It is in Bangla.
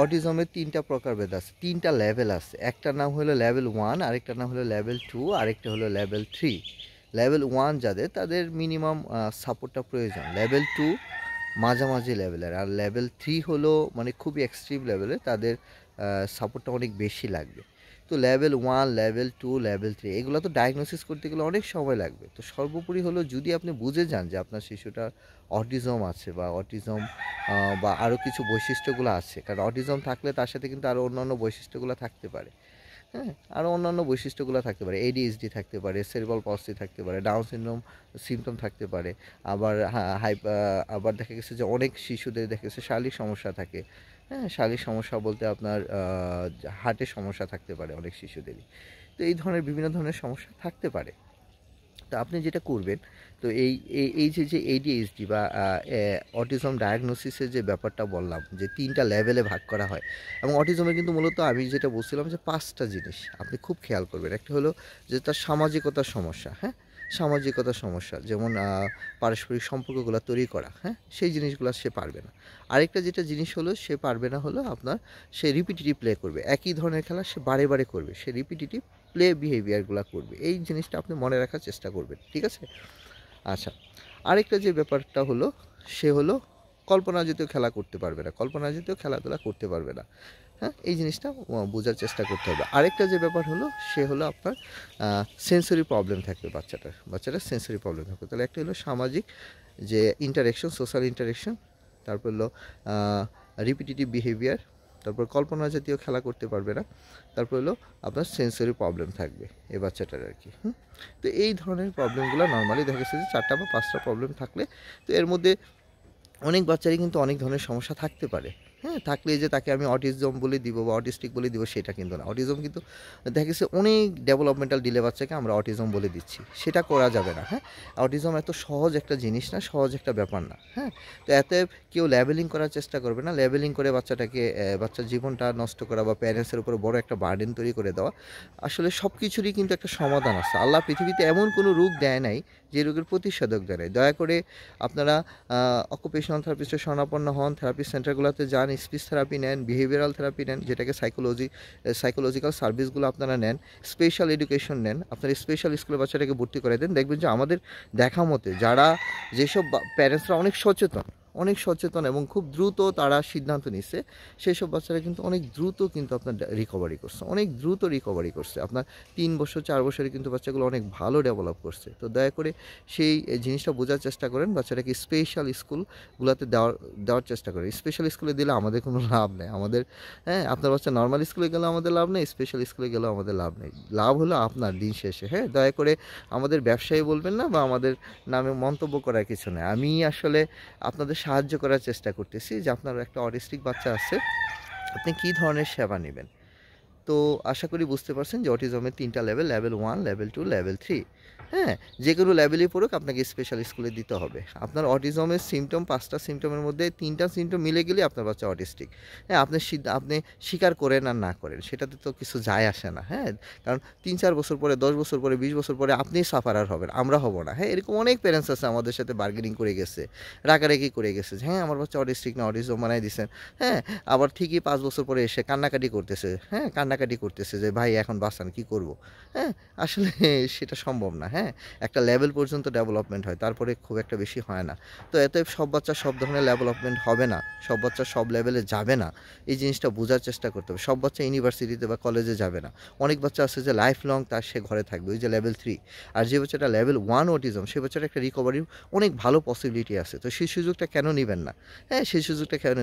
অটিজমের ৩টা প্রকারভেদ আছে, ৩টা লেভেল আছে। একটার নাম হলো লেভেল 1, আরেকটার নাম হলো লেভেল 2, আরেকটা হলো লেভেল 3। লেভেল 1 যাদের, তাদের মিনিমাম সাপোর্টটা প্রয়োজন। লেভেল 2 মাঝামাঝি লেভেলের, আর লেভেল 3 হলো মানে খুবই এক্সট্রিম লেভেলের, তাদের সাপোর্টটা অনেক বেশি লাগবে। তো লেভেল 1, লেভেল 2, লেভেল 3 এগুলো তো ডায়াগনোসিস করতে গেলে অনেক সময় লাগবে। তো সর্বোপরি হলো যদি আপনি বুঝে যান যে আপনার শিশুটার অটিজম আছে বা অটিজম বা আরও কিছু বৈশিষ্ট্যগুলো আছে, কারণ অটিজম থাকলে তার সাথে কিন্তু আরও অন্যান্য বৈশিষ্ট্যগুলো থাকতে পারে। হ্যাঁ, আরও অন্যান্য বৈশিষ্ট্যগুলো থাকতে পারে, এডিএইচডি থাকতে পারে, সেরিব্রাল পলসি থাকতে পারে, ডাউন সিনড্রোম সিমটম থাকতে পারে। আবার আবার দেখা গেছে যে অনেক শিশুদের দেখা গেছে শারীরিক সমস্যা থাকে। হ্যাঁ, শারীরিক সমস্যা বলতে আপনার হার্টের সমস্যা থাকতে পারে অনেক শিশুদেরই। তো এই ধরনের বিভিন্ন ধরনের সমস্যা থাকতে পারে। তো আপনি যেটা করবেন, তো এই যে এডিএইচডি বা অটিজম ডায়াগনোসিসের যে ব্যাপারটা বললাম যে 3টা লেভেলে ভাগ করা হয়, এবং অটিজমে কিন্তু মূলত আমি যেটা বলছিলাম যে 5টা জিনিস আপনি খুব খেয়াল করবেন। একটা হলো যে তার সামাজিকতার সমস্যা, হ্যাঁ, সামাজিকতার সমস্যা, যেমন পারস্পরিক সম্পর্কগুলো তৈরি করা, হ্যাঁ, সেই জিনিসগুলো সে পারবে না। আরেকটা যেটা জিনিস হলো সে পারবে না হলো আপনার, সে রিপিটিটিভ প্লে করবে, একই ধরনের খেলা সে বারে বারে করবে, সে রিপিটিটিভ প্লে বিহেভিয়ারগুলো করবে। এই জিনিসটা আপনি মনে রাখার চেষ্টা করবেন, ঠিক আছে? আচ্ছা, আরেকটা যে ব্যাপারটা হলো, সে হলো কল্পনাতীত খেলা করতে পারবে না, কল্পনাতীত খেলাধুলা করতে পারবে না। হ্যাঁ, এই জিনিসটা বোঝার চেষ্টা করতে হবে। আরেকটা যে ব্যাপার হলো, সে হলো আপনার সেন্সরি প্রবলেম থাকবে বাচ্চাটার সেন্সরি প্রবলেম থাকবে। তাহলে একটা হলো সামাজিক যে ইন্টারেকশন, সোশ্যাল ইন্টারেকশন, তারপর হলো রিপিটিটিভ বিহেভিয়ার, তারপর কল্পনা জাতীয় খেলা করতে পারবে না, তারপর হলো আপনার সেন্সরি প্রবলেম থাকবে এই বাচ্চাটার আর কি। তো এই ধরনের প্রবলেমগুলো নর্মালি দেখা গেছে যে 4টা বা 5টা প্রবলেম থাকলে, তো এর মধ্যে অনেক বাচ্চারই কিন্তু অনেক ধরনের সমস্যা থাকতে পারে। হ্যাঁ, থাকলে যে তাকে আমি অটিজম বলে দিব বা অটিস্টিক বলে দিব সেটা কিন্তু না। অটিজম কিন্তু দেখা গেছে অনেক ডেভেলপমেন্টাল ডিলে বাচ্চাকে আমরা অটিজম বলে দিচ্ছি, সেটা করা যাবে না। হ্যাঁ, অটিজম এত সহজ একটা জিনিস না, সহজ একটা ব্যাপার না। হ্যাঁ, তো এতে কেউ লেবেলিং করার চেষ্টা করবে না, লেবেলিং করে বাচ্চাটাকে বাচ্চার জীবনটা নষ্ট করা বা প্যারেন্টসের উপর বড় একটা বার্ডেন তৈরি করে দেওয়া। আসলে সব কিছুরই কিন্তু একটা সমাধান আছে। আল্লাহ পৃথিবীতে এমন কোনো রোগ দেয় নাই যে রোগের প্রতিষেধক দেয় নাই। দয়া করে আপনারা অকুপেশনাল থেরাপিস্টের শরণাপন্ন হন, থেরাপি সেন্টারগুলোতে যান, স্পিচ থেরাপি নেন, বিহেভিয়ারাল থেরাপি নেন, যেটাকে সাইকোলজিক্যাল সার্ভিসগুলো আপনারা নেন, স্পেশাল এডুকেশন নেন, আপনার স্পেশাল স্কুলে বাচ্চাটাকে ভর্তি করে দেন। দেখবেন যে আমাদের দেখা মতে যারা, যেসব প্যারেন্টসরা অনেক সচেতন এবং খুব দ্রুত তারা সিদ্ধান্ত নিচ্ছে, সেই সব বাচ্চারা কিন্তু অনেক দ্রুত কিন্তু আপনার রিকভারি করছে, অনেক দ্রুত রিকভারি করছে। আপনার 3 বছর 4 বছরে কিন্তু বাচ্চাগুলো অনেক ভালো ডেভেলপ করছে। তো দয়া করে সেই জিনিসটা বোঝার চেষ্টা করেন, বাচ্চাটাকে স্পেশাল স্কুলগুলোতে দেওয়ার চেষ্টা করেন। স্পেশাল স্কুলে দিলে আমাদের কোনো লাভ নেই, আমাদের, হ্যাঁ, আপনার বাচ্চা নর্মাল স্কুলে গেলেও আমাদের লাভ নেই, স্পেশাল স্কুলে গেলেও আমাদের লাভ নেই। লাভ হলো আপনার দিন শেষে। হ্যাঁ, দয়া করে আমাদের ব্যবসায়ী বলবেন না বা আমাদের নামে মন্তব্য করার কিছু নেই। আমি আসলে আপনাদের সাহায্য করার চেষ্টা করতেছি যে আপনার একটা অটিস্টিক বাচ্চা আছে, আপনি কী ধরনের সেবা নেবেন। তো আশা করি বুঝতে পারছেন যে অটিজমের 3টা লেভেল, লেভেল 1, লেভেল 2, লেভেল 3। হ্যাঁ, যে কোনো লেভেলই পড়ুক আপনাকে স্পেশাল স্কুলে দিতে হবে। আপনার অটিজমের সিমটম 5টা সিমটমের মধ্যে 3টা সিমটম মিলে গেলেই আপনার বাচ্চা অটিস্টিক। হ্যাঁ, আপনি স্বীকার করেন আর না করেন সেটাতে তো কিছু যায় আসে না। হ্যাঁ, কারণ 3-4 বছর পরে, 10 বছর পরে, 20 বছর পরে আপনিই সাফারার হবেন, আমরা হব না। হ্যাঁ, এরকম অনেক প্যারেন্টস আছে আমাদের সাথে বার্গেনিং করে গেছে, রাগারাগি করে গেছে যে হ্যাঁ আমার বাচ্চা অটিস্টিক না, অটিজম বানাই দিচ্ছেন। হ্যাঁ, আবার ঠিকই 5 বছর পরে এসে কান্নাকাটি করতেছে। হ্যাঁ, কান্নাকাটি করতেছে যে ভাই এখন বাঁচান, কী করব? হ্যাঁ, আসলে সেটা সম্ভব না। হ্যাঁ, একটা লেভেল পর্যন্ত ডেভেলপমেন্ট হয়, তারপরে খুব একটা বেশি হয় না। তো এতে সব বাচ্চা সব ধরনের ডেভেলপমেন্ট হবে না, সব বাচ্চা সব লেভেলে যাবে না। এই জিনিসটা বোঝার চেষ্টা করতে হবে। সব বাচ্চা ইউনিভার্সিটিতে বা কলেজে যাবে না। অনেক বাচ্চা আছে যে লাইফ লং সে ঘরে থাকবে, ওই যে লেভেল 3। আর যে বাচ্চাটা লেভেল 1 অটিজম, সে বাচ্চাটা একটা রিকভারির অনেক ভালো পসিবিলিটি আছে। তো সেই সুযোগটা কেন নিবেন না? হ্যাঁ, সেই সুযোগটা কেন নিবেন